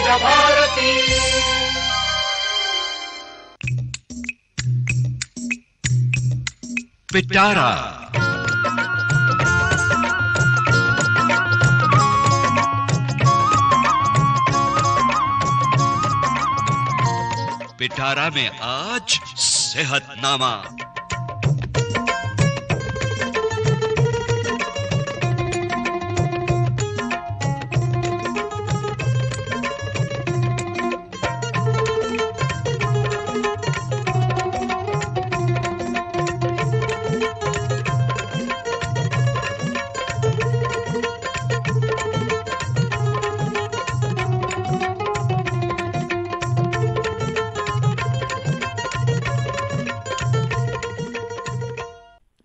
विजय भारती। पिटारा पिटारा में आज सेहतनामा।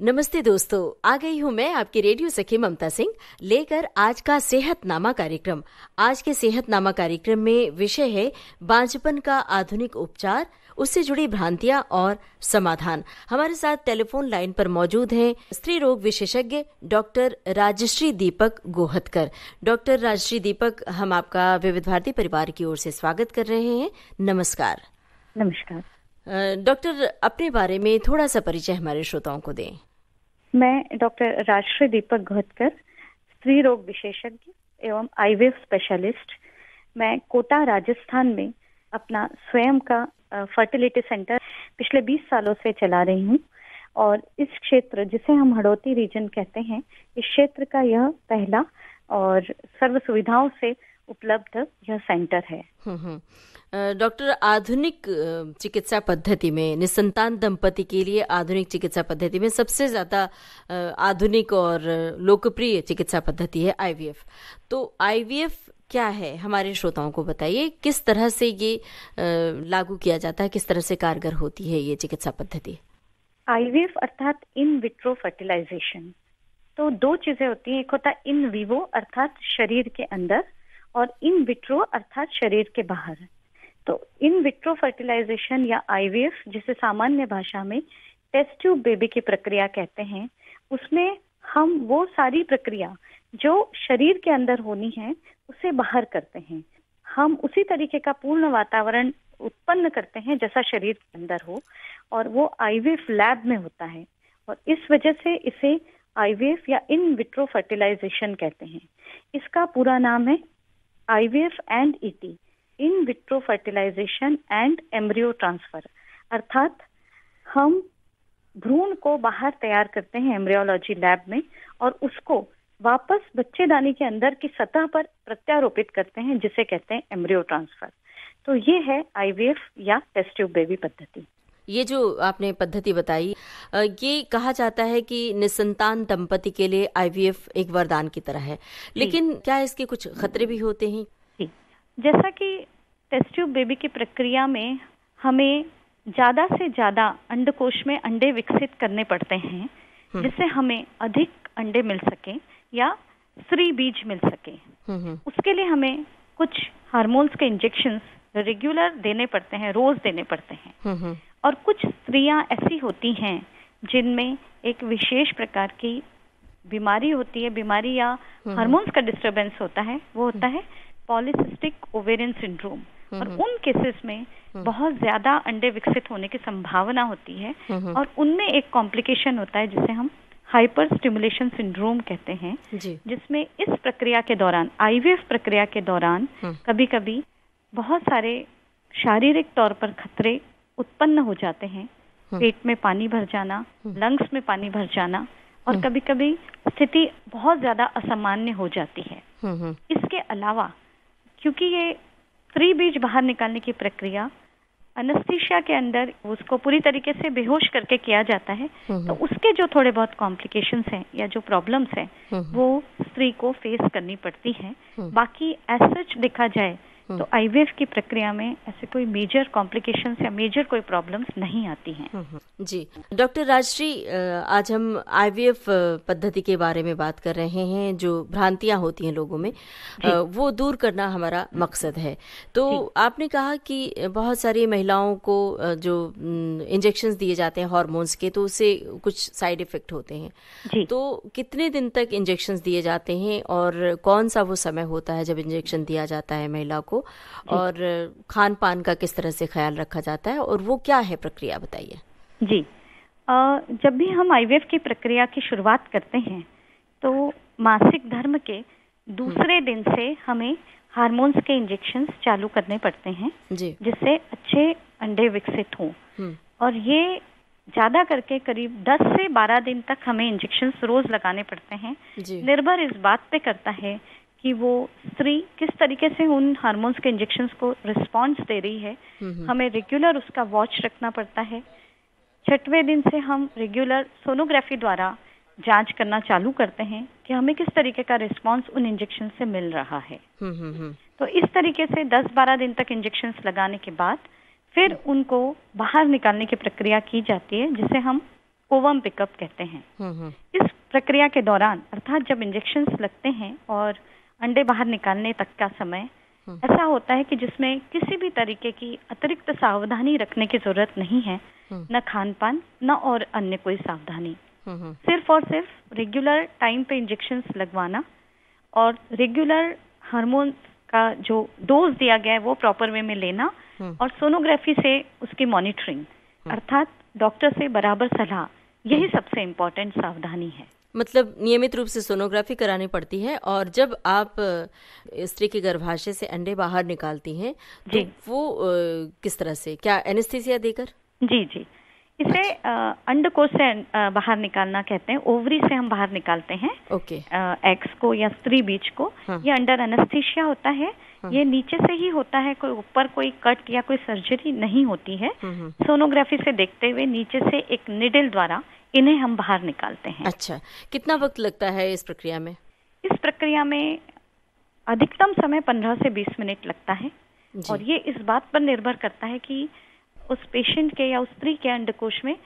नमस्ते दोस्तों, आ गई हूँ मैं आपकी रेडियो सखी ममता सिंह लेकर आज का सेहतनामा कार्यक्रम। आज के सेहतनामा कार्यक्रम में विषय है बांझपन का आधुनिक उपचार, उससे जुड़ी भ्रांतियां और समाधान। हमारे साथ टेलीफोन लाइन पर मौजूद हैं स्त्री रोग विशेषज्ञ डॉक्टर राजश्री दीपक गोहतकर। डॉक्टर राजश्री दीपक, हम आपका विविध भारती परिवार की ओर से स्वागत कर रहे हैं। नमस्कार। नमस्कार डॉक्टर, अपने बारे में थोड़ा सा परिचय हमारे श्रोताओं को दें। मैं डॉक्टर राजश्री दीपक गोहतकर, स्त्री रोग विशेषज्ञ एवं आईवीएफ स्पेशलिस्ट। मैं कोटा राजस्थान में अपना स्वयं का फर्टिलिटी सेंटर पिछले 20 सालों से चला रही हूँ और इस क्षेत्र जिसे हम हड़ौती रीजन कहते हैं, इस क्षेत्र का यह पहला और सर्व सुविधाओं से उपलब्ध यह सेंटर है। डॉक्टर, आधुनिक चिकित्सा पद्धति में निसंतान दंपति के लिए आधुनिक चिकित्सा पद्धति में सबसे ज्यादा आधुनिक और लोकप्रिय चिकित्सा पद्धति है आईवीएफ। तो आईवीएफ क्या है, हमारे श्रोताओं को बताइए। किस तरह से ये लागू किया जाता है, किस तरह से कारगर होती है ये चिकित्सा पद्धति? आईवीएफ अर्थात इन विट्रो फर्टिलाइजेशन। तो दो चीजें होती हैं, एक होता है इन विवो अर्थात शरीर के अंदर और इन विट्रो अर्थात शरीर के बाहर। तो इन विट्रो फर्टिलाइजेशन या आईवीएफ, जिसे सामान्य भाषा में टेस्ट ट्यूब बेबी की प्रक्रिया कहते हैं, उसमें हम वो सारी प्रक्रिया जो शरीर के अंदर होनी है उसे बाहर करते हैं। हम उसी तरीके का पूर्ण वातावरण उत्पन्न करते हैं जैसा शरीर के अंदर हो, और वो आईवीएफ लैब में होता है और इस वजह से इसे आईवीएफ या इन विट्रो फर्टिलाइजेशन कहते हैं। इसका पूरा नाम है IVF and ET, in vitro fertilisation and embryo transfer. अर्थात हम भ्रूण को बाहर तैयार करते हैं एम्ब्रियोलॉजी लैब में और उसको वापस बच्चेदानी के अंदर की सतह पर प्रत्यारोपित करते हैं, जिसे कहते हैं एम्ब्रियो ट्रांसफर। तो ये है आईवीएफ या टेस्ट ट्यूब बेबी पद्धति। ये जो आपने पद्धति बताई, ये कहा जाता है कि निसंतान दंपति के लिए आईवीएफ एक वरदान की तरह है, लेकिन क्या इसके कुछ खतरे भी होते हैं? जैसा कि टेस्ट ट्यूब बेबी की प्रक्रिया में हमें ज्यादा से ज्यादा अंडकोश में अंडे विकसित करने पड़ते हैं, जिससे हमें अधिक अंडे मिल सके या स्त्री बीज मिल सके। उसके लिए हमें कुछ हार्मोन्स के इंजेक्शंस रेगुलर देने पड़ते हैं, रोज देने पड़ते हैं। और कुछ स्त्रियां ऐसी होती हैं जिनमें एक विशेष प्रकार की बीमारी होती है, बीमारी या हार्मोन्स का डिस्टरबेंस होता है, वो होता है पॉलीसिस्टिक ओवेरियन सिंड्रोम। और उन केसेस में बहुत ज्यादा अंडे विकसित होने की संभावना होती है और उनमें एक कॉम्प्लिकेशन होता है जिसे हम हाइपर स्टिमुलेशन सिंड्रोम कहते हैं, जिसमें इस प्रक्रिया के दौरान, आईवीएफ प्रक्रिया के दौरान कभी कभी बहुत सारे शारीरिक तौर पर खतरे उत्पन्न हो जाते हैं। पेट में पानी भर जाना, लंग्स में पानी भर जाना, और कभी कभी स्थिति बहुत ज्यादा असामान्य हो जाती है। इसके अलावा क्योंकि ये स्त्री बीज बाहर निकालने की प्रक्रिया एनेस्थीसिया के अंदर उसको पूरी तरीके से बेहोश करके किया जाता है, तो उसके जो थोड़े बहुत कॉम्प्लिकेशंस हैं या जो प्रॉब्लम्स हैं वो स्त्री को फेस करनी पड़ती हैं। बाकी एज सच देखा जाए तो आईवीएफ की प्रक्रिया में ऐसे कोई मेजर कॉम्प्लिकेशंस या मेजर कोई प्रॉब्लम्स नहीं आती हैं। जी डॉक्टर राजश्री, आज हम आईवीएफ पद्धति के बारे में बात कर रहे हैं। जो भ्रांतियां होती हैं लोगों में वो दूर करना हमारा मकसद है। तो आपने कहा कि बहुत सारी महिलाओं को जो इंजेक्शंस दिए जाते हैं हार्मोन्स के, तो उससे कुछ साइड इफेक्ट होते हैं। तो कितने दिन तक इंजेक्शंस दिए जाते हैं और कौन सा वो समय होता है जब इंजेक्शन दिया जाता है महिला को, और खान पान का किस तरह से ख्याल रखा जाता है और वो क्या है प्रक्रिया, बताइए। जी, जब भी हम आईवीएफ की प्रक्रिया की शुरुआत करते हैं तो मासिक धर्म के दूसरे दिन से हमें हार्मोन्स के इंजेक्शंस चालू करने पड़ते हैं जिससे अच्छे अंडे विकसित हों। और ये ज्यादा करके करीब 10 से 12 दिन तक हमें इंजेक्शंस रोज लगाने पड़ते हैं। निर्भर इस बात पे करता है कि वो स्त्री किस तरीके से उन हार्मोन्स के इंजेक्शंस को रिस्पॉन्स दे रही है। हमें रेगुलर उसका वॉच रखना पड़ता है। 6वें दिन से हम रेगुलर सोनोग्राफी द्वारा जांच करना चालू करते हैं कि हमें किस तरीके का रिस्पांस उन इंजेक्शन से मिल रहा है। तो इस तरीके से 10-12 दिन तक इंजेक्शंस लगाने के बाद फिर उनको बाहर निकालने की प्रक्रिया की जाती है जिसे हम ओवम पिकअप कहते हैं। इस प्रक्रिया के दौरान अर्थात जब इंजेक्शंस लगते हैं और अंडे बाहर निकालने तक का समय ऐसा होता है कि जिसमें किसी भी तरीके की अतिरिक्त सावधानी रखने की जरूरत नहीं है, न खान पान न और अन्य कोई सावधानी। सिर्फ और सिर्फ रेगुलर टाइम पे इंजेक्शंस लगवाना और रेगुलर हार्मोन का जो डोज दिया गया है वो प्रॉपर वे में लेना और सोनोग्राफी से उसकी मॉनिटरिंग अर्थात डॉक्टर से बराबर सलाह, यही सबसे इम्पोर्टेंट सावधानी है। मतलब नियमित रूप से सोनोग्राफी करानी पड़ती है और जब आप स्त्री के गर्भाशय से अंडे बाहर निकालती हैं तो वो किस तरह से, क्या एनेस्थीसिया देकर? जी, इसे अंडकोश से बाहर निकालना कहते हैं। ओवरी से हम बाहर निकालते हैं एग्स को या स्त्री बीज को। ये अंडर एनेस्थीसिया होता है। ये नीचे से ही होता है, कोई ऊपर कोई कट या कोई सर्जरी नहीं होती है। सोनोग्राफी से देखते हुए नीचे से एक निडल द्वारा इन्हें हम बाहर निकालते हैं। अच्छा, कितना वक्त लगता है इस प्रक्रिया में? इस प्रक्रिया में अधिकतम समय 15 से 20 मिनट लगता है और ये इस बात पर निर्भर करता है कि उस पेशेंट के या उस स्त्री के अंडकोश में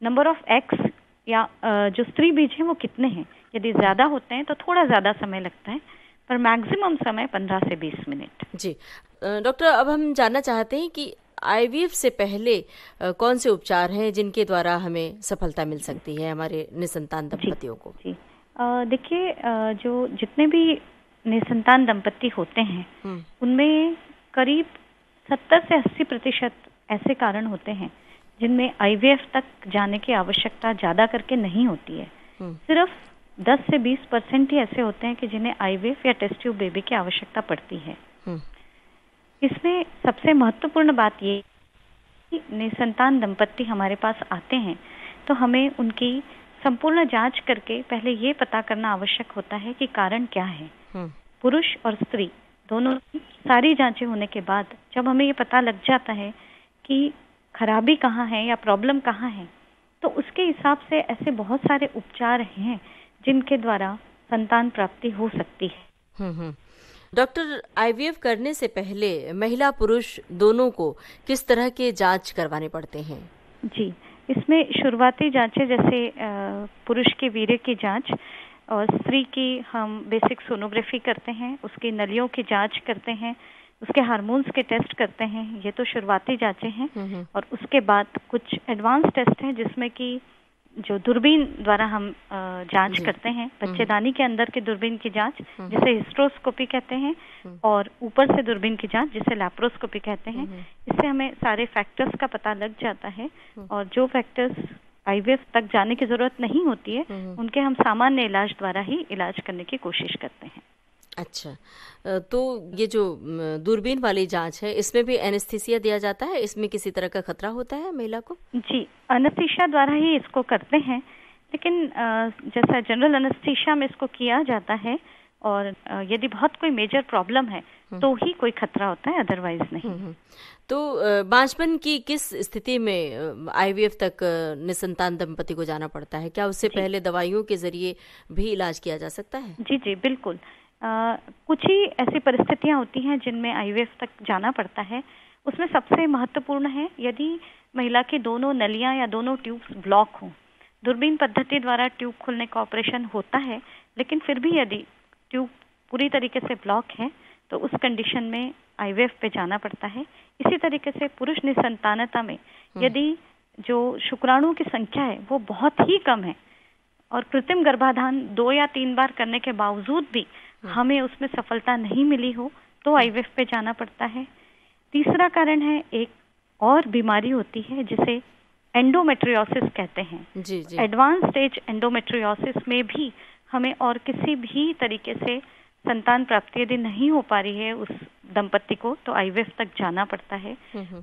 नंबर ऑफ एग्स या जो स्त्री बीज हैं वो कितने हैं। यदि ज्यादा होते हैं तो थोड़ा ज्यादा समय लगता है, पर मैक्सिमम समय 15 से 20 मिनट। जी डॉक्टर, अब हम जानना चाहते हैं कि आईवीएफ से पहले कौन से उपचार हैं जिनके द्वारा हमें सफलता मिल सकती है हमारे निसंतान दंपतियों को? जी देखिए, जो जितने भी निसंतान दंपति होते हैं उनमें करीब 70 से 80% ऐसे कारण होते हैं जिनमें आईवीएफ तक जाने की आवश्यकता ज्यादा करके नहीं होती है। सिर्फ 10 से 20% ही ऐसे होते हैं कि जिन्हें आईवीएफ या टेस्ट ट्यूब बेबी की आवश्यकता पड़ती है। इसमें सबसे महत्वपूर्ण बात ये कि निसंतान दंपति हमारे पास आते हैं तो हमें उनकी संपूर्ण जांच करके पहले ये पता करना आवश्यक होता है कि कारण क्या है। पुरुष और स्त्री दोनों की सारी जांचें होने के बाद जब हमें ये पता लग जाता है कि खराबी कहाँ है या प्रॉब्लम कहाँ है, तो उसके हिसाब से ऐसे बहुत सारे उपचार हैं जिनके द्वारा संतान प्राप्ति हो सकती है। डॉक्टर, आईवीएफ करने से पहले महिला पुरुष दोनों को किस तरह के जांच करवाने पड़ते हैं? जी, इसमें शुरुआती जांचें जैसे पुरुष के वीर्य की जांच और स्त्री की हम बेसिक सोनोग्राफी करते हैं, उसकी नलियों की जांच करते हैं, उसके हार्मोन्स के टेस्ट करते हैं। ये तो शुरुआती जांचें हैं। और उसके बाद कुछ एडवांस टेस्ट हैं जिसमें कि जो दूरबीन द्वारा हम जांच करते हैं, बच्चेदानी के अंदर की दूरबीन की जांच जिसे हिस्ट्रोस्कोपी कहते हैं और ऊपर से दूरबीन की जांच जिसे लैप्रोस्कोपी कहते हैं। इससे हमें सारे फैक्टर्स का पता लग जाता है और जो फैक्टर्स आईवीएफ तक जाने की जरूरत नहीं होती है उनके हम सामान्य इलाज द्वारा ही इलाज करने की कोशिश करते हैं। अच्छा, तो ये जो दूरबीन वाली जांच है इसमें भी एनेस्थीसिया दिया जाता है? इसमें किसी तरह का खतरा होता है महिला को? जी, एनेस्थीसिया द्वारा ही इसको करते हैं, लेकिन जैसा जनरल एनेस्थीसिया में इसको किया जाता है और यदि बहुत कोई मेजर प्रॉब्लम है तो ही कोई खतरा होता है, अदरवाइज नहीं। तो बांझपन की किस स्थिति में आईवीएफ तक निसंतान दंपति को जाना पड़ता है? क्या उससे पहले दवाइयों के जरिए भी इलाज किया जा सकता है? जी बिल्कुल। कुछ ही ऐसी परिस्थितियां होती हैं जिनमें आईवीएफ तक जाना पड़ता है। उसमें सबसे महत्वपूर्ण है यदि महिला की दोनों नलियां या दोनों ट्यूब्स ब्लॉक हों। दूरबीन पद्धति द्वारा ट्यूब खोलने का ऑपरेशन होता है, लेकिन फिर भी यदि ट्यूब पूरी तरीके से ब्लॉक है तो उस कंडीशन में आईवीएफ पे जाना पड़ता है। इसी तरीके से पुरुष निसंतानता में यदि जो शुक्राणुओं की संख्या है वो बहुत ही कम है और कृत्रिम गर्भाधान 2 या 3 बार करने के बावजूद भी हमें उसमें सफलता नहीं मिली हो तो आईवीएफ पे जाना पड़ता है। तीसरा कारण है, एक और बीमारी होती है जिसे एंडोमेट्रियोसिस कहते हैं। जी जी। एडवांस स्टेज एंडोमेट्रियोसिस में भी हमें और किसी भी तरीके से संतान प्राप्ति यदि नहीं हो पा रही है उस दंपति को, तो आईवीएफ तक जाना पड़ता है।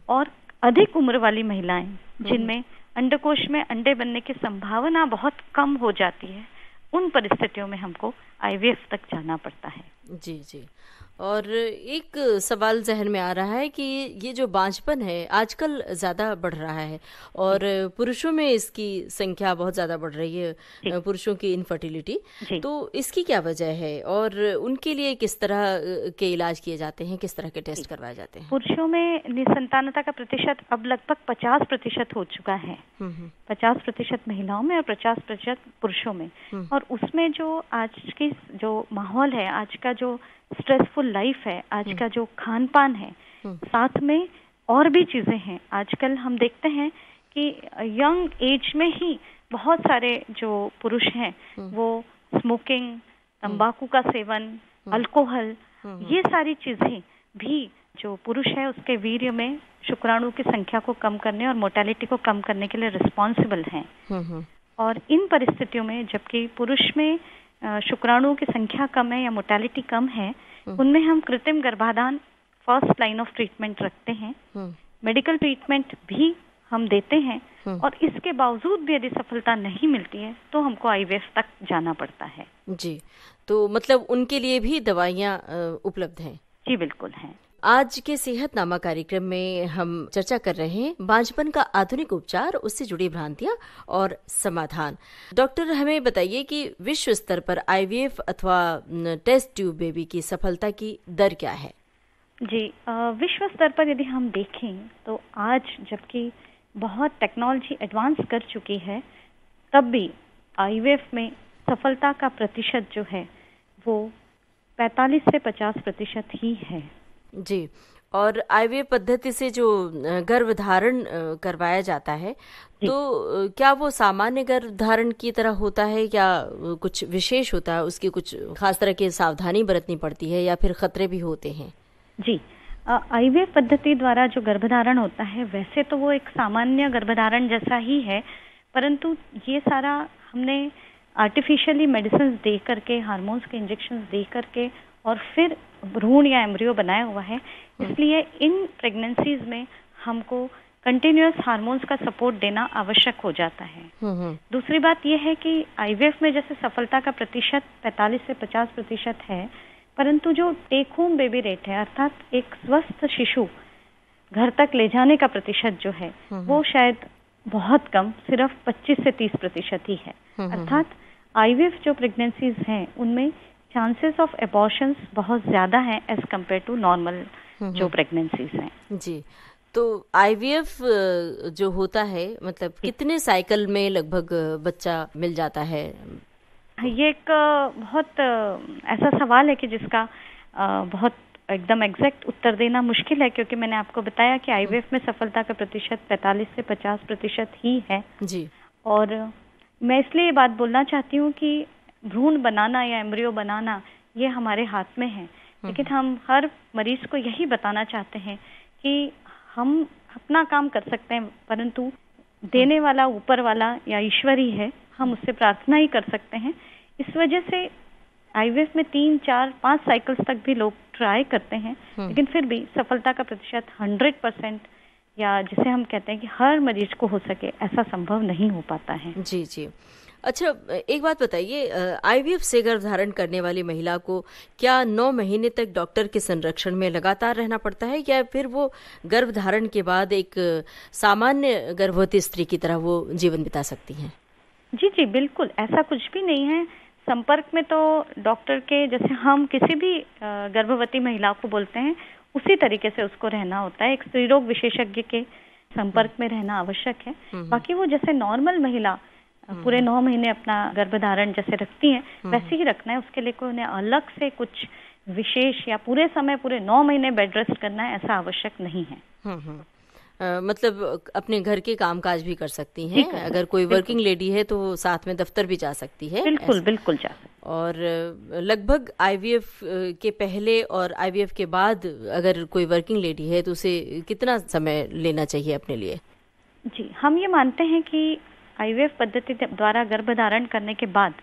और अधिक उम्र वाली महिलाएं जिनमें अंडकोश में अंडे बनने की संभावना बहुत कम हो जाती है, उन परिस्थितियों में हमको आईवीएफ तक जाना पड़ता है। जी जी। और एक सवाल जहन में आ रहा है कि ये जो बांझपन है आजकल ज़्यादा बढ़ रहा है और पुरुषों में इसकी संख्या बहुत ज़्यादा बढ़ रही है, पुरुषों की इनफर्टिलिटी, तो इसकी क्या वजह है और उनके लिए किस तरह के इलाज किए जाते हैं, किस तरह के टेस्ट करवाए जाते हैं? पुरुषों में निसंतानता का प्रतिशत अब लगभग 50% हो चुका है। 50% महिलाओं में और 50% पुरुषों में। और उसमें जो आज की जो माहौल है, आज का जो स्ट्रेसफुल लाइफ है, आज का जो खान पान है, साथ में और भी चीजें हैं। आजकल हम देखते हैं कि यंग एज में ही बहुत सारे जो पुरुष हैं वो स्मोकिंग, तंबाकू का सेवन, अल्कोहल, ये सारी चीजें भी जो पुरुष है उसके वीर्य में शुक्राणु की संख्या को कम करने और मोर्टेलिटी को कम करने के लिए रिस्पॉन्सिबल हैं। और इन परिस्थितियों में जबकि पुरुष में शुक्राणुओं की संख्या कम है या मोर्टेलिटी कम है, उनमें हम कृत्रिम गर्भाधान फर्स्ट लाइन ऑफ ट्रीटमेंट रखते हैं। मेडिकल ट्रीटमेंट भी हम देते हैं और इसके बावजूद भी यदि सफलता नहीं मिलती है तो हमको आईवीएफ तक जाना पड़ता है। जी, तो मतलब उनके लिए भी दवाइयाँ उपलब्ध हैं? जी बिल्कुल हैं। आज के सेहतनामा कार्यक्रम में हम चर्चा कर रहे हैं बांझपन का आधुनिक उपचार, उससे जुड़ी भ्रांतियां और समाधान। डॉक्टर, हमें बताइए कि विश्व स्तर पर आईवीएफ अथवा टेस्ट ट्यूब बेबी की सफलता की दर क्या है? जी, विश्व स्तर पर यदि हम देखें तो आज जबकि बहुत टेक्नोलॉजी एडवांस कर चुकी है, तब भी आईवीएफ में सफलता का प्रतिशत जो है वो 45 से 50% ही है। जी, और आईवीएफ पद्धति से जो गर्भधारण करवाया जाता है, तो क्या वो सामान्य गर्भधारण की तरह होता है या कुछ विशेष होता है? उसकी कुछ खास तरह की सावधानी बरतनी पड़ती है या फिर खतरे भी होते हैं? जी, आईवीएफ पद्धति द्वारा जो गर्भधारण होता है वैसे तो वो एक सामान्य गर्भधारण जैसा ही है, परंतु ये सारा हमने आर्टिफिशियली मेडिसिन दे करके, हार्मोन्स के इंजेक्शन दे करके और फिर भ्रूण या एम्ब्रियो बनाया हुआ है। इसलिए इन प्रेगनेंसीज में हमको कंटिन्यूअस हार्मोन्स का सपोर्ट देना आवश्यक हो जाता है। दूसरी बात यह है कि आईवीएफ में जैसे सफलता का प्रतिशत 45 से 50% है, परंतु जो टेक होम बेबी रेट है, अर्थात एक स्वस्थ शिशु घर तक ले जाने का प्रतिशत जो है वो शायद बहुत कम, सिर्फ 25 से 30% ही है। अर्थात आईवीएफ जो प्रेगनेंसीज हैं उनमें चांसेस ऑफ एबॉर्शंस बहुत ज्यादा हैं एज कम्पेयर टू नॉर्मल जो प्रेगनेंसीज हैं। जी, तो आईवीएफ जो होता है मतलब कितने साइकिल में लगभग बच्चा मिल जाता है? ये एक बहुत ऐसा सवाल है कि जिसका बहुत एकदम एग्जैक्ट उत्तर देना मुश्किल है, क्योंकि मैंने आपको बताया कि आईवीएफ में सफलता का प्रतिशत 45 से 50% ही है। जी, और मैं इसलिए ये बात बोलना चाहती हूँ कि भ्रूण बनाना या एम्ब्रियो बनाना ये हमारे हाथ में है, लेकिन हम हर मरीज को यही बताना चाहते हैं कि हम अपना काम कर सकते हैं, परंतु देने वाला ऊपर वाला या ईश्वर ही है, हम उससे प्रार्थना ही कर सकते हैं। इस वजह से आईवीएफ में 3, 4, 5 साइकिल्स तक भी लोग ट्राई करते हैं, लेकिन फिर भी सफलता का प्रतिशत 100% या जिसे हम कहते हैं कि हर मरीज को हो सके, ऐसा संभव नहीं हो पाता है। जी जी। अच्छा, एक बात बताइए, आईवीएफ से गर्भधारण करने वाली महिला को क्या 9 महीने तक डॉक्टर के संरक्षण में लगातार रहना पड़ता है या फिर वो गर्भधारण के बाद एक सामान्य गर्भवती स्त्री की तरह वो जीवन बिता सकती हैं? जी जी, बिल्कुल ऐसा कुछ भी नहीं है। संपर्क में तो डॉक्टर के, जैसे हम किसी भी गर्भवती महिला को बोलते हैं, उसी तरीके से उसको रहना होता है। एक स्त्री रोग विशेषज्ञ के संपर्क में रहना आवश्यक है। बाकी वो जैसे नॉर्मल महिला पूरे 9 महीने अपना गर्भधारण जैसे रखती हैं, वैसे ही रखना है। उसके लिए कोई उन्हें अलग से कुछ विशेष या पूरे समय, पूरे 9 महीने बेड रेस्ट करना है, ऐसा आवश्यक नहीं है। मतलब अपने घर के कामकाज भी कर सकती हैं। अगर कोई वर्किंग लेडी है तो वो साथ में दफ्तर भी जा सकती है। बिल्कुल बिल्कुल जा सकती। और लगभग आईवीएफ के पहले और आईवीएफ के बाद अगर कोई वर्किंग लेडी है तो उसे कितना समय लेना चाहिए अपने लिए? जी, हम ये मानते हैं कि आईवीएफ पद्धति द्वारा गर्भधारण करने के बाद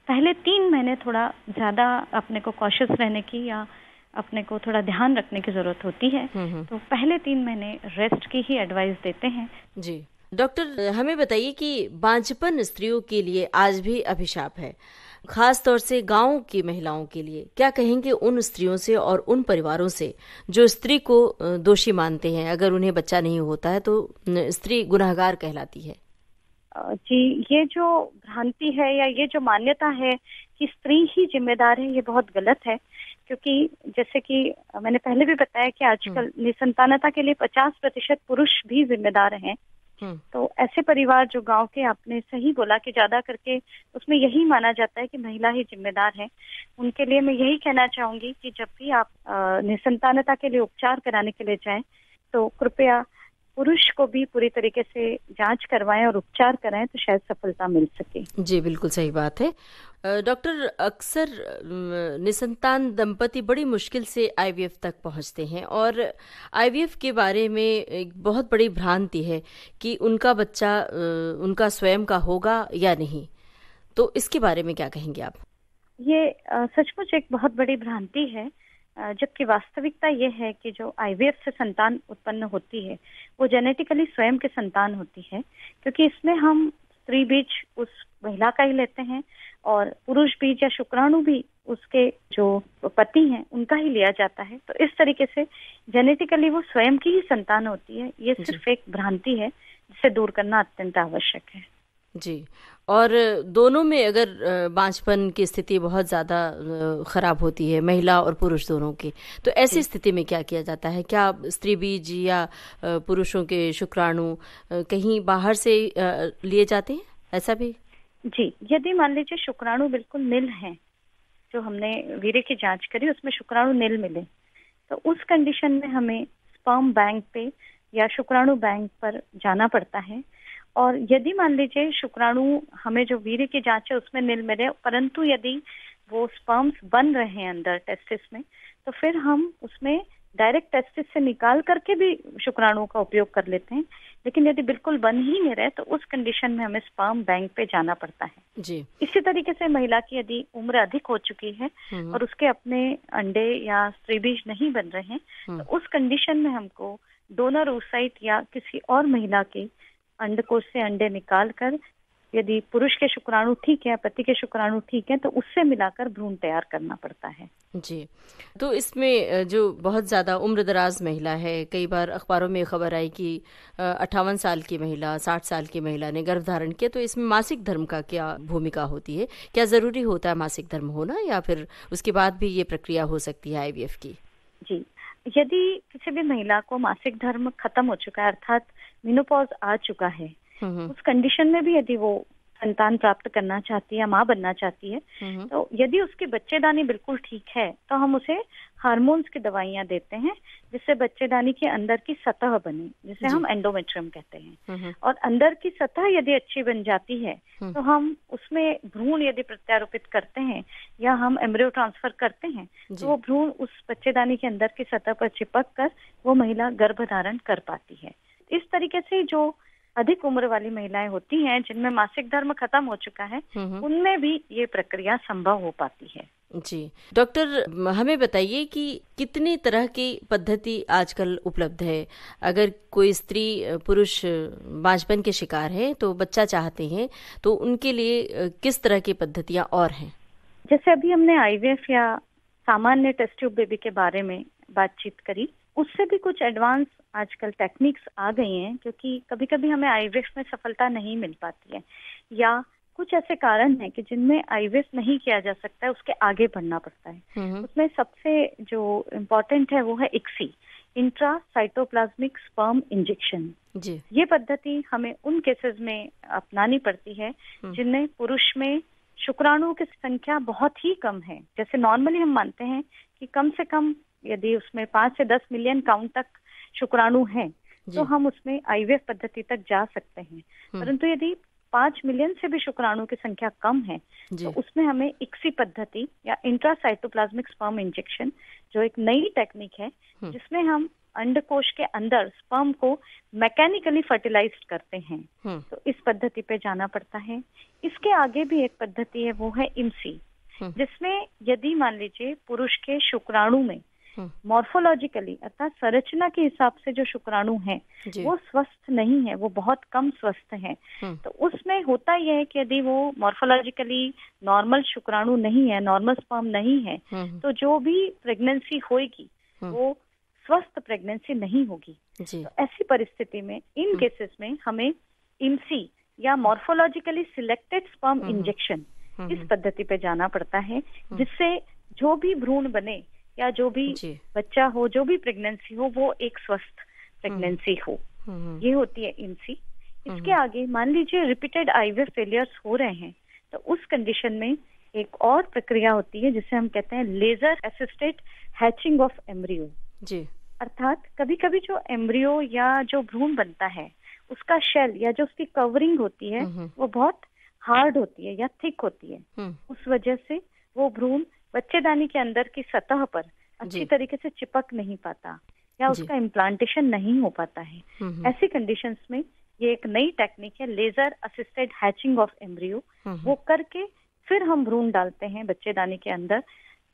पहले 3 महीने थोड़ा ज़्यादा अपने को कॉशियस रहने की या अपने को थोड़ा ध्यान रखने की ज़रूरत होती है। तो पहले 3 महीने रेस्ट की ही एडवाइस देते हैं। जी डॉक्टर, हमें बताइए कि बांझपन स्त्रियों के लिए आज भी अभिशाप है, खास तौर से गांव की महिलाओं के लिए। क्या कहेंगे उन स्त्रियों से और उन परिवारों से जो स्त्री को दोषी मानते हैं? अगर उन्हें बच्चा नहीं होता है तो स्त्री गुनहगार कहलाती है। जी, ये जो भ्रांति है या ये जो मान्यता है कि स्त्री ही जिम्मेदार है, ये बहुत गलत है। क्योंकि जैसे कि मैंने पहले भी बताया कि आजकल निसंतानता के लिए 50% पुरुष भी जिम्मेदार हैं। तो ऐसे परिवार जो गांव के, आपने सही बोला कि ज्यादा करके उसमें यही माना जाता है कि महिला ही जिम्मेदार है। उनके लिए मैं यही कहना चाहूंगी कि जब भी आप निसंतानता के लिए उपचार कराने के लिए जाएं तो कृपया पुरुष को भी पूरी तरीके से जांच करवाएं और उपचार कराएं तो शायद सफलता मिल सके। जी बिल्कुल सही बात है। डॉक्टर, अक्सर निसंतान दंपति बड़ी मुश्किल से आईवीएफ तक पहुंचते हैं और आईवीएफ के बारे में एक बहुत बड़ी भ्रांति है कि उनका बच्चा उनका स्वयं का होगा या नहीं। तो इसके बारे में क्या कहेंगे आप? ये सचमुच एक बहुत बड़ी भ्रांति है, जबकि वास्तविकता ये है कि जो आईवीएफ से संतान उत्पन्न होती है वो जेनेटिकली स्वयं की संतान होती है, क्योंकि इसमें हम स्त्री बीज उस महिला का ही लेते हैं और पुरुष बीज या शुक्राणु भी उसके जो पति हैं उनका ही लिया जाता है। तो इस तरीके से जेनेटिकली वो स्वयं की ही संतान होती है। ये सिर्फ एक भ्रांति है जिसे दूर करना अत्यंत आवश्यक है। जी, और दोनों में अगर बांझपन की स्थिति बहुत ज़्यादा खराब होती है, महिला और पुरुष दोनों की, तो ऐसी स्थिति में क्या किया जाता है? क्या स्त्री बीज या पुरुषों के शुक्राणु कहीं बाहर से लिए जाते हैं? ऐसा भी? जी, यदि मान लीजिए शुक्राणु बिल्कुल नील हैं, जो हमने वीर्य की जांच करी उसमें शुक्राणु नील मिले, तो उस कंडीशन में हमें स्पर्म बैंक पे या शुक्राणु बैंक पर जाना पड़ता है। और यदि मान लीजिए शुक्राणु हमें जो वीर्य की जांच है उसमें नील मिले, परंतु यदि वो स्पर्म्स बन रहे हैं अंदर टेस्टिस में, तो फिर हम उसमें डायरेक्ट टेस्टिस से निकाल करके भी शुक्राणुओं का उपयोग कर लेते हैं। लेकिन यदि बिल्कुल बन ही नहीं रहे तो उस कंडीशन में हमें स्पर्म बैंक पे जाना पड़ता है। जी। इसी तरीके से महिला की यदि उम्र अधिक हो चुकी है और उसके अपने अंडे या स्त्री बीज नहीं बन रहे हैं, तो उस कंडीशन में हमको डोनर oocyte या किसी और महिला के अंडकोश से अंडे निकाल कर, यदि पुरुष के शुक्राणु ठीक है, पति के शुक्राणु ठीक है, तो उससे मिलाकर भ्रूण तैयार करना पड़ता है। जी, तो इसमें जो बहुत ज्यादा उम्रदराज महिला है, कई बार अखबारों में खबर आई कि 58 साल की महिला, 60 साल की महिला ने गर्भधारण किया, तो इसमें मासिक धर्म का क्या भूमिका होती है? क्या जरूरी होता है मासिक धर्म होना, या फिर उसके बाद भी ये प्रक्रिया हो सकती है आईवीएफ की? जी, यदि किसी भी महिला को मासिक धर्म खत्म हो चुका है, अर्थात मेनोपॉज आ चुका है, उस कंडीशन में भी यदि वो संतान प्राप्त करना चाहती है या माँ बनना चाहती है, तो यदि उसकी बच्चेदानी बिल्कुल ठीक है तो हम उसे हार्मोन्स की दवाइयाँ देते हैं जिससे बच्चेदानी के अंदर की सतह बने, जिसे हम एंडोमेट्रियम कहते हैं। और अंदर की सतह यदि अच्छी बन जाती है तो हम उसमें भ्रूण यदि प्रत्यारोपित करते हैं या हम एम्ब्रियो ट्रांसफर करते हैं तो वो भ्रूण उस बच्चेदानी के अंदर की सतह पर चिपक कर वो महिला गर्भधारण कर पाती है। इस तरीके से जो अधिक उम्र वाली महिलाएं होती हैं जिनमें मासिक धर्म खत्म हो चुका है, उनमें भी ये प्रक्रिया संभव हो पाती है। जी डॉक्टर, हमें बताइए कि कितनी तरह की पद्धति आजकल उपलब्ध है? अगर कोई स्त्री पुरुष बांझपन के शिकार है तो बच्चा चाहते हैं, तो उनके लिए किस तरह की पद्धतियां और हैं? जैसे अभी हमने आईवीएफ या सामान्य टेस्ट ट्यूब बेबी के बारे में बातचीत करी, उससे भी कुछ एडवांस आजकल टेक्निक्स आ गई हैं, क्योंकि कभी कभी हमें आईवीएफ में सफलता नहीं मिल पाती है या कुछ ऐसे कारण हैं कि जिनमें आईवीएफ नहीं किया जा सकता है, उसके आगे बढ़ना पड़ता है। उसमें सबसे जो इम्पोर्टेंट है वो है ICSI, इंट्रासाइटोप्लाज्मिक स्पर्म इंजेक्शन। ये पद्धति हमें उन केसेस में अपनानी पड़ती है जिनमें पुरुष में शुक्राणुओं की संख्या बहुत ही कम है। जैसे नॉर्मली हम मानते हैं कि कम से कम यदि उसमें 5 से 10 मिलियन काउंट तक शुक्राणु हैं तो हम उसमें आईवीएफ पद्धति तक जा सकते हैं। परंतु यदि 5 मिलियन से भी शुक्राणु की संख्या कम है तो उसमें हमें इक्सी पद्धति या इंट्रासाइटोप्लाज्मिक स्पर्म इंजेक्शन, जो एक नई टेक्निक है जिसमें हम अंडकोश के अंदर स्पर्म को मैकेनिकली फर्टिलाइज्ड करते हैं, तो इस पद्धति पे जाना पड़ता है। इसके आगे भी एक पद्धति है, वो है इमसी, जिसमें यदि मान लीजिए पुरुष के शुक्राणु में मॉर्फोलॉजिकली अर्थात संरचना के हिसाब से जो शुक्राणु हैं वो स्वस्थ नहीं है, वो बहुत कम स्वस्थ हैं, तो उसमें होता यह है कि यदि वो मॉर्फोलॉजिकली नॉर्मल शुक्राणु नहीं है, नॉर्मल स्पर्म नहीं है, तो जो भी प्रेगनेंसी होगी वो स्वस्थ प्रेगनेंसी नहीं होगी। तो ऐसी परिस्थिति में इन केसेस में हमें इमसी या मॉर्फोलॉजिकली सिलेक्टेड स्पर्म इंजेक्शन इस पद्धति पे जाना पड़ता है, जिससे जो भी भ्रूण बने या जो भी बच्चा हो, जो भी प्रेगनेंसी हो, वो एक स्वस्थ प्रेगनेंसी हो। ये होती है इमसी। इसके आगे मान लीजिए रिपीटेड आईवीएफ फेलियर्स हो रहे हैं, तो उस कंडीशन में एक और प्रक्रिया होती है जिसे हम कहते हैं laser assisted hatching of embryo. अर्थात कभी कभी जो एम्ब्रियो या जो भ्रूण बनता है उसका शेल या जो उसकी कवरिंग होती है वो बहुत हार्ड होती है या थिक होती है, उस वजह से वो भ्रूण बच्चेदानी के अंदर की सतह पर अच्छी तरीके से चिपक नहीं पाता या उसका इम्प्लांटेशन नहीं हो पाता है। ऐसी कंडीशंस में ये एक नई टेक्निक है laser assisted hatching of embryo, वो करके फिर हम भ्रूण डालते हैं बच्चेदानी के अंदर,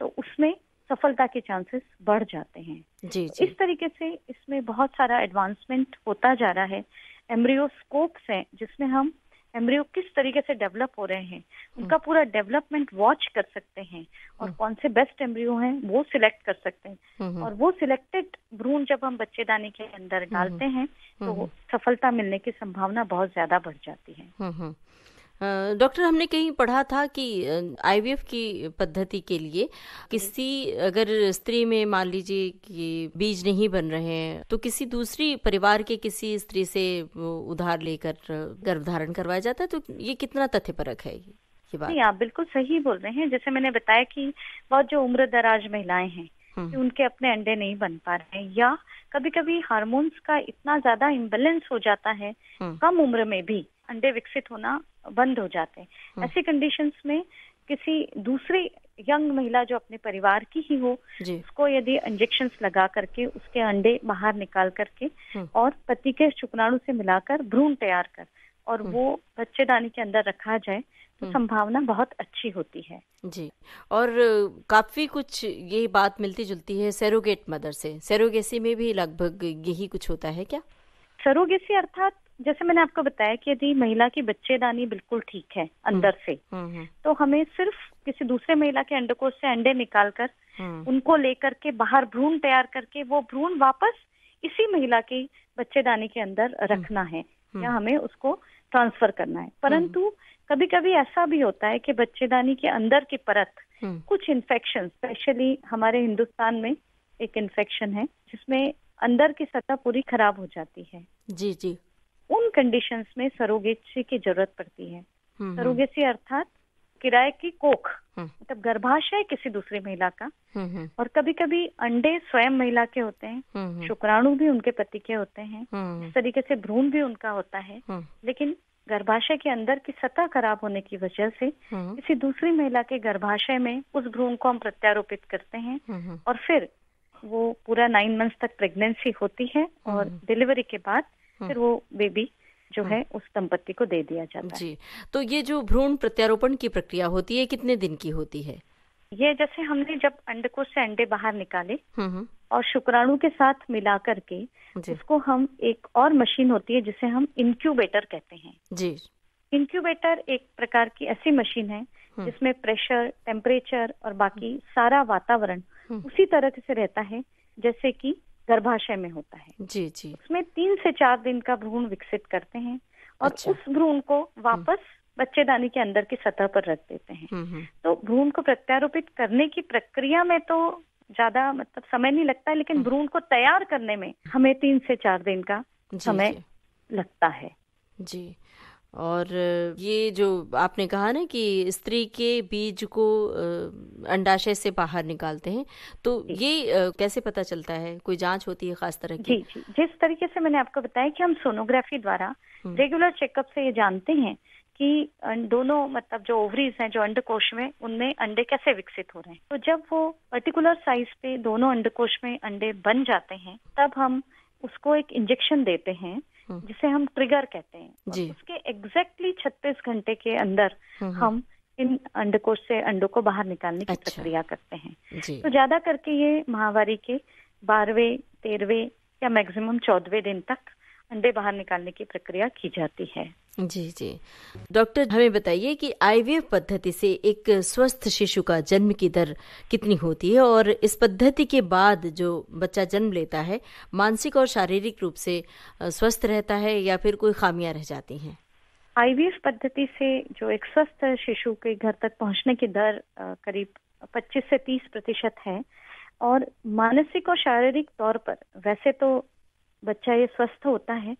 तो उसमें सफलता के चांसेस बढ़ जाते हैं। इस तरीके से इसमें बहुत सारा एडवांसमेंट होता जा रहा है। एम्ब्रियोस्कोप्स हैं जिसमें हम एम्ब्रियो किस तरीके से डेवलप हो रहे हैं उनका पूरा डेवलपमेंट वॉच कर सकते हैं और कौन से बेस्ट एम्ब्रियो हैं वो सिलेक्ट कर सकते हैं, और वो सिलेक्टेड भ्रूण जब हम बच्चेदानी के अंदर डालते हैं तो सफलता मिलने की संभावना बहुत ज्यादा बढ़ जाती है। डॉक्टर, हमने कहीं पढ़ा था कि आईवीएफ की पद्धति के लिए किसी अगर स्त्री में मान लीजिए कि बीज नहीं बन रहे हैं तो किसी दूसरी परिवार के किसी स्त्री से उधार लेकर गर्भधारण करवाया जाता है, तो ये कितना तथ्यपरक है ये बात? नहीं, आप बिल्कुल सही बोल रहे हैं। जैसे मैंने बताया कि बहुत जो उम्र दराज महिलाएं हैं कि उनके अपने अंडे नहीं बन पा रहे हैं, या कभी कभी हार्मोन्स का इतना ज्यादा इम्बैलेंस हो जाता है, कम उम्र में भी अंडे विकसित होना बंद हो जाते हैं। ऐसी कंडीशंस में किसी दूसरी यंग महिला जो अपने परिवार की ही हो उसको यदि इंजेक्शंस लगा करके उसके अंडे बाहर निकाल करके और पति के शुक्राणु से मिलाकर भ्रूण तैयार कर और वो बच्चेदानी के अंदर रखा जाए तो संभावना बहुत अच्छी होती है। जी, और काफी कुछ ये बात मिलती जुलती है सैरोगेट मदर से। सैरोगेसी में भी लगभग यही कुछ होता है क्या? सैरोगेसी अर्थात जैसे मैंने आपको बताया कि यदि महिला की बच्चेदानी बिल्कुल ठीक है अंदर से, तो हमें सिर्फ किसी दूसरे महिला के अंडकोश से अंडे निकालकर उनको लेकर के बाहर भ्रूण तैयार करके वो भ्रूण वापस इसी महिला की बच्चेदानी के अंदर रखना है या हमें उसको ट्रांसफर करना है। परंतु कभी कभी ऐसा भी होता है कि बच्चेदानी के अंदर की परत कुछ इन्फेक्शन, स्पेशली हमारे हिंदुस्तान में एक इन्फेक्शन है जिसमें अंदर की सतह पूरी खराब हो जाती है। जी। उन कंडीशंस में सरोगेसी की जरूरत पड़ती है। सरोगेसी अर्थात किराए की कोख, मतलब गर्भाशय किसी दूसरी महिला का, और कभी कभी अंडे स्वयं महिला के होते हैं, शुक्राणु भी उनके पति के होते हैं, इस तरीके से भ्रूण भी उनका होता है, लेकिन गर्भाशय के अंदर की सतह खराब होने की वजह से किसी दूसरी महिला के गर्भाशय में उस भ्रूण को हम प्रत्यारोपित करते हैं और फिर वो पूरा 9 मंथ्स तक प्रेगनेंसी होती है और डिलीवरी के बाद फिर वो बेबी जो है उस दंपति को दे दिया जाता है। जी, तो ये जो भ्रूण प्रत्यारोपण की प्रक्रिया होती है कितने दिन की होती है? ये जैसे हमने जब अंडकोश से अंडे बाहर निकाले और शुक्राणु के साथ मिला करके उसको हम, एक और मशीन होती है जिसे हम इंक्यूबेटर कहते हैं। जी, इंक्यूबेटर एक प्रकार की ऐसी मशीन है जिसमें प्रेशर, टेम्परेचर और बाकी सारा वातावरण उसी तरह से रहता है जैसे कि गर्भाशय में होता है। जी। उसमें 3 से 4 दिन का भ्रूण विकसित करते हैं और उस भ्रूण को वापस बच्चेदानी के अंदर की सतह पर रख देते हैं। तो भ्रूण को प्रत्यारोपित करने की प्रक्रिया में तो ज्यादा मतलब समय नहीं लगता है, लेकिन भ्रूण को तैयार करने में हमें 3 से 4 दिन का समय लगता है। जी, और ये जो आपने कहा ना कि स्त्री के बीज को अंडाशय से बाहर निकालते हैं, तो ये कैसे पता चलता है? कोई जांच होती है खास तरह की? जी, जिस तरीके से मैंने आपको बताया कि हम सोनोग्राफी द्वारा रेगुलर चेकअप से ये जानते हैं कि दोनों मतलब जो ओवरीज हैं, जो अंडकोश में, उनमें अंडे कैसे विकसित हो रहे हैं। तो जब वो पर्टिकुलर साइज पे दोनों अंडकोश में अंडे बन जाते हैं, तब हम उसको एक इंजेक्शन देते हैं जिसे हम ट्रिगर कहते हैं। और उसके एग्जैक्टली 36 घंटे के अंदर हम इन अंडकोश से अंडों को बाहर निकालने की प्रक्रिया करते हैं। तो ज्यादा करके ये माहवारी के 12वें, 13वें या मैक्सिमम 14वें दिन तक अंडे बाहर निकालने की प्रक्रिया की जाती है। जी। डॉक्टर, हमें बताइए कि आईवीएफ पद्धति से एक स्वस्थ शिशु का जन्म की दर कितनी होती है, और इस पद्धति के बाद जो बच्चा जन्म लेता है मानसिक और शारीरिक रूप से स्वस्थ रहता है या फिर कोई खामियां रह जाती हैं? आईवीएफ पद्धति से जो एक स्वस्थ शिशु के घर तक पहुंचने की दर करीब 25 से 30% है। और मानसिक और शारीरिक तौर पर वैसे तो बच्चा ये स्वस्थ होता है,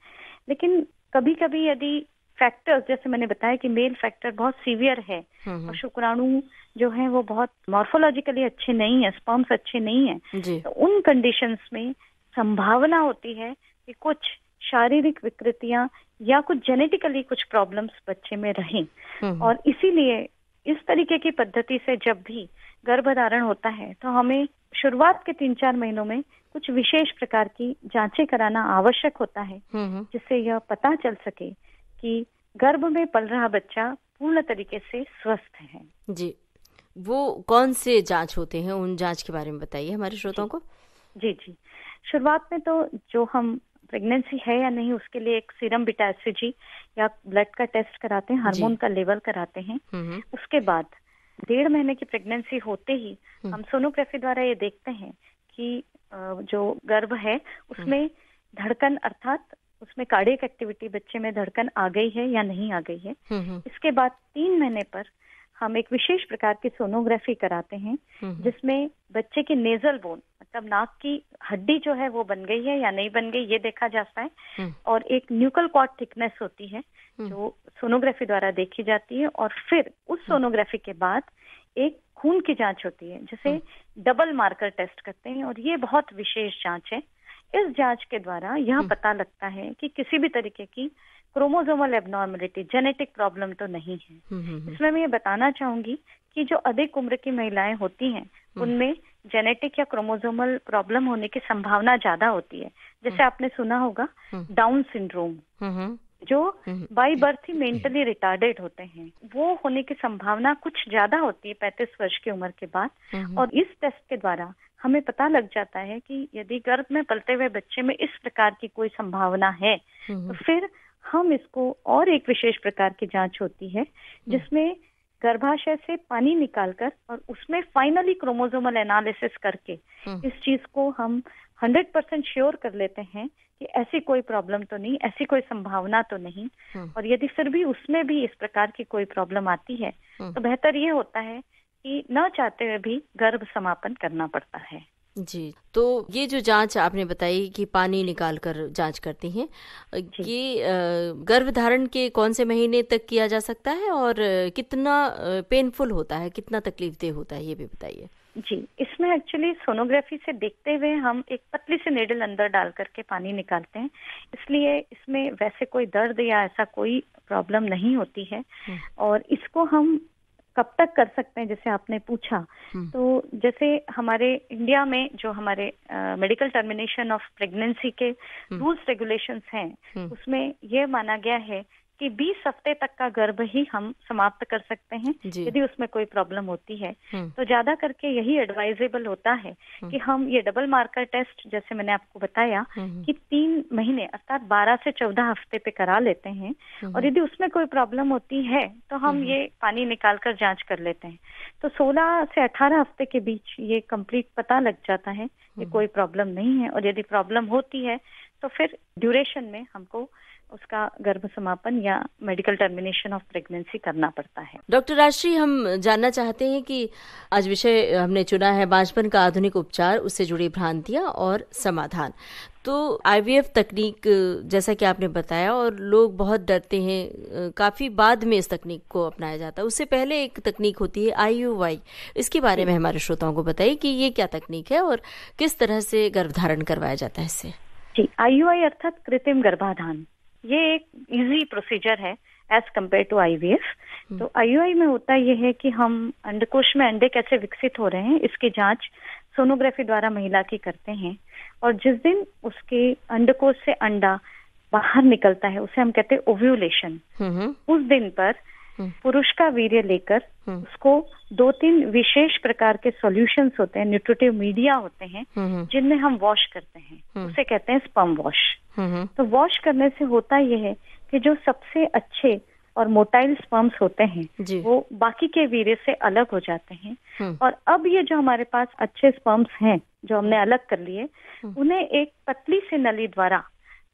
लेकिन कभी कभी यदि फैक्टर्स, जैसे मैंने बताया कि मेल फैक्टर बहुत सीवियर है और शुक्राणु जो है वो बहुत मॉर्फोलॉजिकली अच्छे नहीं है, स्पर्म्स अच्छे नहीं है, तो उन कंडीशंस में संभावना होती है कि कुछ शारीरिक विकृतियां या कुछ जेनेटिकली कुछ प्रॉब्लम्स बच्चे में रहें। और इसीलिए इस तरीके की पद्धति से जब भी गर्भधारण होता है तो हमें शुरुआत के 3-4 महीनों में कुछ विशेष प्रकार की जांचें कराना आवश्यक होता है, जिससे यह पता चल सके कि गर्भ में पल रहा बच्चा पूर्ण तरीके से स्वस्थ है। जी, वो कौन से जांच होते हैं? उन जांच के बारे में बताइए हमारे श्रोताओं को। जी, शुरुआत में तो जो हम प्रेगनेंसी है या नहीं उसके लिए एक सीरम बीटा एससीजी या ब्लड का टेस्ट कराते हैं, हार्मोन का लेवल कराते हैं। उसके बाद 1.5 महीने की प्रेगनेंसी होते ही हम सोनोग्राफी द्वारा ये देखते हैं कि जो गर्भ है उसमें धड़कन, अर्थात उसमें कार्डियक एक्टिविटी, बच्चे में धड़कन आ गई है या नहीं आ गई है। इसके बाद 3 महीने पर हम एक विशेष प्रकार की सोनोग्राफी कराते हैं, जिसमें बच्चे की नेजल बोन, मतलब नाक की हड्डी जो है वो बन गई है या नहीं बन गई, ये देखा जाता है। और एक न्यूकल कॉर्ड थिकनेस होती है जो सोनोग्राफी द्वारा देखी जाती है। और फिर उस सोनोग्राफी के बाद एक खून की जांच होती है जिसे डबल मार्कर टेस्ट करते हैं, और ये बहुत विशेष जांच है। इस जांच के द्वारा यह पता लगता है कि किसी भी तरीके की क्रोमोसोमल एबनॉर्मलिटी, जेनेटिक प्रॉब्लम तो नहीं है। इसमें मैं ये बताना चाहूंगी कि जो अधिक उम्र की महिलाएं होती हैं उनमें जेनेटिक या क्रोमोसोमल प्रॉब्लम होने की संभावना ज्यादा होती है। जैसे आपने सुना होगा डाउन सिंड्रोम, जो by birth he mentally retarded होते हैं, वो होने की संभावना कुछ ज्यादा होती है 35 वर्ष की उम्र के बाद। और इस टेस्ट के द्वारा हमें पता लग जाता है कि यदि गर्भ में पलते हुए बच्चे में इस प्रकार की कोई संभावना है तो फिर हम इसको, और एक विशेष प्रकार की जांच होती है जिसमें गर्भाशय से पानी निकालकर और उसमें फाइनली क्रोमोसोमल एनालिसिस करके इस चीज को हम 100% श्योर कर लेते हैं कि ऐसी कोई प्रॉब्लम तो नहीं, ऐसी कोई संभावना तो नहीं। और यदि फिर भी उसमें भी इस प्रकार की कोई प्रॉब्लम आती है तो बेहतर ये होता है कि न चाहते हुए भी गर्भ समापन करना पड़ता है। जी, तो ये जो जांच आपने बताई कि पानी निकाल कर जांच करती हैं, ये गर्भधारण के कौन से महीने तक किया जा सकता है और कितना पेनफुल होता है, कितना तकलीफदेह होता है, ये भी बताइए। जी, इसमें एक्चुअली सोनोग्राफी से देखते हुए हम एक पतली सी नेडल अंदर डाल करके पानी निकालते हैं, इसलिए इसमें वैसे कोई दर्द या ऐसा कोई प्रॉब्लम नहीं होती है। और इसको हम कब तक कर सकते हैं, जैसे आपने पूछा, तो जैसे हमारे इंडिया में जो हमारे मेडिकल टर्मिनेशन ऑफ प्रेगनेंसी के रूल्स रेगुलेशंस हैं, उसमें यह माना गया है कि 20 हफ्ते तक का गर्भ ही हम समाप्त कर सकते हैं यदि उसमें कोई प्रॉब्लम होती है। तो ज्यादा करके यही एडवाइजेबल होता है कि हम ये डबल मार्कर टेस्ट, जैसे मैंने आपको बताया, कि 3 महीने अर्थात 12 से 14 हफ्ते पे करा लेते हैं। और यदि उसमें कोई प्रॉब्लम होती है तो हम ये पानी निकाल कर जांच कर लेते हैं। तो 16 से 18 हफ्ते के बीच ये कंप्लीट पता लग जाता है कि कोई प्रॉब्लम नहीं है। और यदि प्रॉब्लम होती है तो फिर ड्यूरेशन में हमको उसका गर्भ समापन या मेडिकल टर्मिनेशन ऑफ प्रेगनेंसी करना पड़ता है। डॉक्टर राजश्री, हम जानना चाहते हैं कि आज विषय हमने चुना है बांझपन का आधुनिक उपचार, उससे जुड़ी भ्रांतियां और समाधान। तो IVF तकनीक जैसा कि आपने बताया, और लोग बहुत डरते हैं, काफी बाद में इस तकनीक को अपनाया जाता है। उससे पहले एक तकनीक होती है IUI। इसके बारे में हमारे श्रोताओं को बताइए कि ये क्या तकनीक है और किस तरह से गर्भधारण करवाया जाता है इससे। जी, IUI अर्थात कृत्रिम गर्भाधान, ये एक इजी प्रोसीजर है एज कम्पेयर टू IVF। तो IUI में होता यह है कि हम अंडकोश में अंडे कैसे विकसित हो रहे हैं इसकी जांच सोनोग्राफी द्वारा महिला की करते हैं, और जिस दिन उसके अंडकोश से अंडा बाहर निकलता है उसे हम कहते हैं ओव्यूलेशन। उस दिन पर पुरुष का वीर्य लेकर उसको 2-3 विशेष प्रकार के सॉल्यूशंस होते हैं, न्यूट्रिटिव मीडिया होते हैं, जिनमें हम वॉश करते हैं, उसे कहते हैं स्पर्म वॉश। तो वॉश करने से होता यह है कि जो सबसे अच्छे और मोटाइल स्पर्म्स होते हैं वो बाकी के वीर्य से अलग हो जाते हैं, और अब ये जो हमारे पास अच्छे स्पर्म्स हैं जो हमने अलग कर लिए, उन्हें एक पतली सी नली द्वारा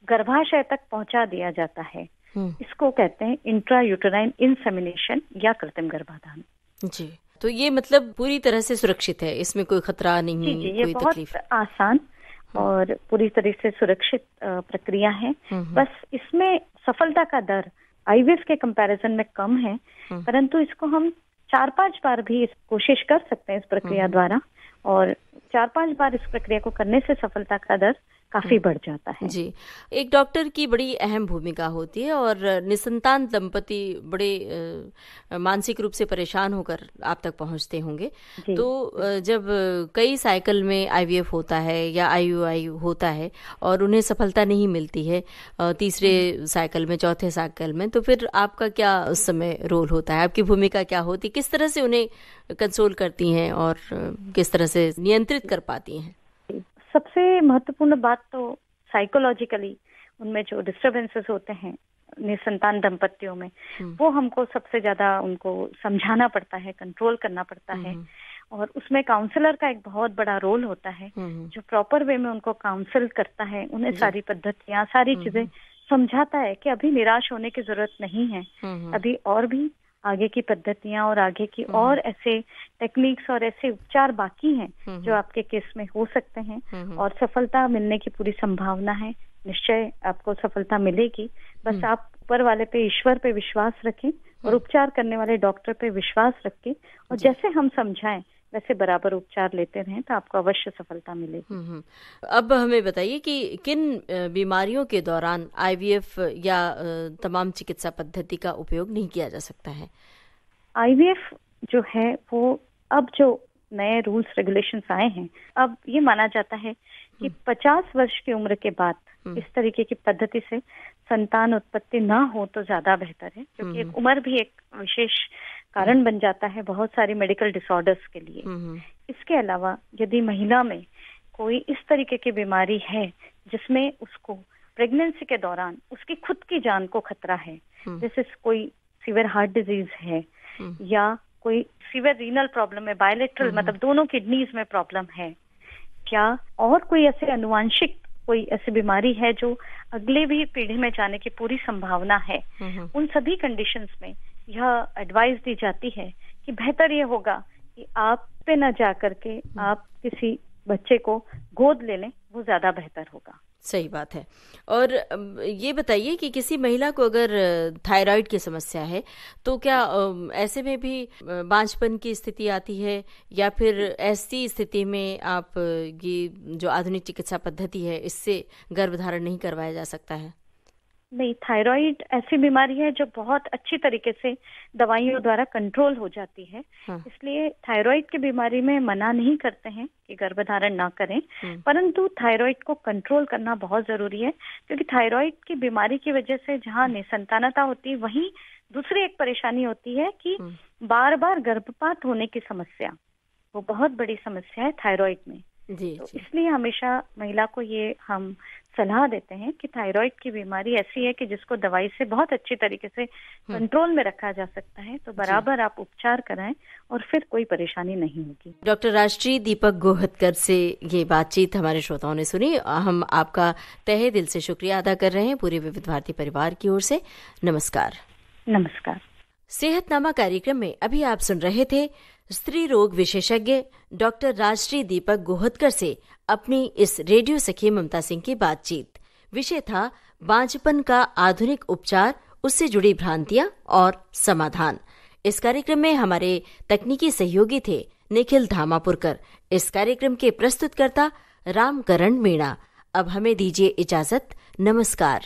गर्भाशय तक पहुंचा दिया जाता है। इसको कहते हैं इंट्रायूटेराइन इंसेमिनेशन या कृत्रिम गर्भाधान। जी, तो ये मतलब पूरी तरह से सुरक्षित है, इसमें कोई खतरा नहीं, जी, ये बहुत आसान और पूरी तरह से सुरक्षित प्रक्रिया है। बस इसमें सफलता का दर IVF के कंपैरिजन में कम है, परंतु इसको हम 4-5 बार भी इस कोशिश कर सकते हैं इस प्रक्रिया द्वारा, और 4-5 बार इस प्रक्रिया को करने से सफलता का दर काफी बढ़ जाता है। जी, एक डॉक्टर की बड़ी अहम भूमिका होती है, और निसंतान दंपति बड़े मानसिक रूप से परेशान होकर आप तक पहुंचते होंगे। तो जब कई साइकिल में IVF होता है या IUI होता है और उन्हें सफलता नहीं मिलती है तीसरे साइकिल में, चौथे साइकिल में, तो फिर आपका क्या उस समय रोल होता है, आपकी भूमिका क्या होती है, किस तरह से उन्हें कंसोल करती हैं और किस तरह से नियंत्रित कर पाती हैं? सबसे महत्वपूर्ण बात तो साइकोलॉजिकली उनमें जो डिस्टर्बेंसेस होते हैं निसंतान दंपतियों में, वो हमको सबसे ज्यादा उनको समझाना पड़ता है, कंट्रोल करना पड़ता है, और उसमें काउंसलर का एक बहुत बड़ा रोल होता है जो प्रॉपर वे में उनको काउंसल करता है, उन्हें सारी पद्धतियां, सारी चीजें समझाता है कि अभी निराश होने की जरूरत नहीं है, अभी और भी आगे की पद्धतियां और आगे की और ऐसे टेक्निक्स और ऐसे उपचार बाकी हैं जो आपके केस में हो सकते हैं, और सफलता मिलने की पूरी संभावना है। निश्चय आपको सफलता मिलेगी, बस आप ऊपर वाले पे, ईश्वर पे विश्वास रखें और उपचार करने वाले डॉक्टर पे विश्वास रखें, और जैसे हम समझाएं वैसे बराबर उपचार लेते रहें तो आपको अवश्य सफलता मिलेगी। अब हमें बताइए कि किन बीमारियों के दौरान IVF या तमाम चिकित्सा पद्धति का उपयोग नहीं किया जा सकता है? IVF जो है वो अब जो नए रूल्स रेगुलेशंस आए हैं, अब ये माना जाता है कि 50 वर्ष की उम्र के बाद इस तरीके की पद्धति से संतान उत्पत्ति ना हो तो ज्यादा बेहतर है, क्योंकि एक उम्र भी एक विशेष कारण बन जाता है बहुत सारी मेडिकल डिसऑर्डर्स के लिए। इसके अलावा यदि महिला में कोई इस तरीके की बीमारी है जिसमें उसको प्रेगनेंसी के दौरान उसकी खुद की जान को खतरा है, जैसे कोई सीवियर हार्ट डिजीज है या कोई सीवियर रीनल प्रॉब्लम है, बायलेटरल मतलब दोनों किडनीज में प्रॉब्लम है, क्या और कोई ऐसे अनुवांशिक कोई ऐसी बीमारी है जो अगले भी पीढ़ी में जाने की पूरी संभावना है, उन सभी कंडीशंस में यह एडवाइस दी जाती है कि बेहतर ये होगा कि आप पे न जा करके आप किसी बच्चे को गोद ले लें, वो ज्यादा बेहतर होगा। सही बात है। और ये बताइए कि किसी महिला को अगर थायराइड की समस्या है तो क्या ऐसे में भी बांझपन की स्थिति आती है, या फिर ऐसी स्थिति में आप ये जो आधुनिक चिकित्सा पद्धति है इससे गर्भधारण नहीं करवाया जा सकता है? नहीं, थायराइड ऐसी बीमारी है जो बहुत अच्छी तरीके से दवाइयों द्वारा कंट्रोल हो जाती है। इसलिए थायराइड की बीमारी में मना नहीं करते हैं कि गर्भधारण ना करें, परंतु थायराइड को कंट्रोल करना बहुत जरूरी है, क्योंकि थायराइड की बीमारी की वजह से जहाँ निसंतानता होती है वहीं दूसरी एक परेशानी होती है कि बार बार गर्भपात होने की समस्या, वो बहुत बड़ी समस्या है थायराइड में। तो इसलिए हमेशा महिला को ये हम सलाह देते हैं कि थायराइड की बीमारी ऐसी है कि जिसको दवाई से बहुत अच्छी तरीके से कंट्रोल में रखा जा सकता है, तो बराबर आप उपचार कराएं और फिर कोई परेशानी नहीं होगी। डॉक्टर राजश्री दीपक गोहतकर से ये बातचीत हमारे श्रोताओं ने सुनी। हम आपका तहे दिल से शुक्रिया अदा कर रहे हैं पूरे विविध भारती परिवार की ओर से। नमस्कार। नमस्कार। सेहतनामा कार्यक्रम में अभी आप सुन रहे थे स्त्री रोग विशेषज्ञ डॉक्टर राजश्री दीपक गोहतकर से अपनी इस रेडियो सखी ममता सिंह की बातचीत। विषय था बांझपन का आधुनिक उपचार, उससे जुड़ी भ्रांतियां और समाधान। इस कार्यक्रम में हमारे तकनीकी सहयोगी थे निखिल धामापुरकर। इस कार्यक्रम के प्रस्तुतकर्ता रामकरण मीणा। अब हमें दीजिए इजाजत। नमस्कार।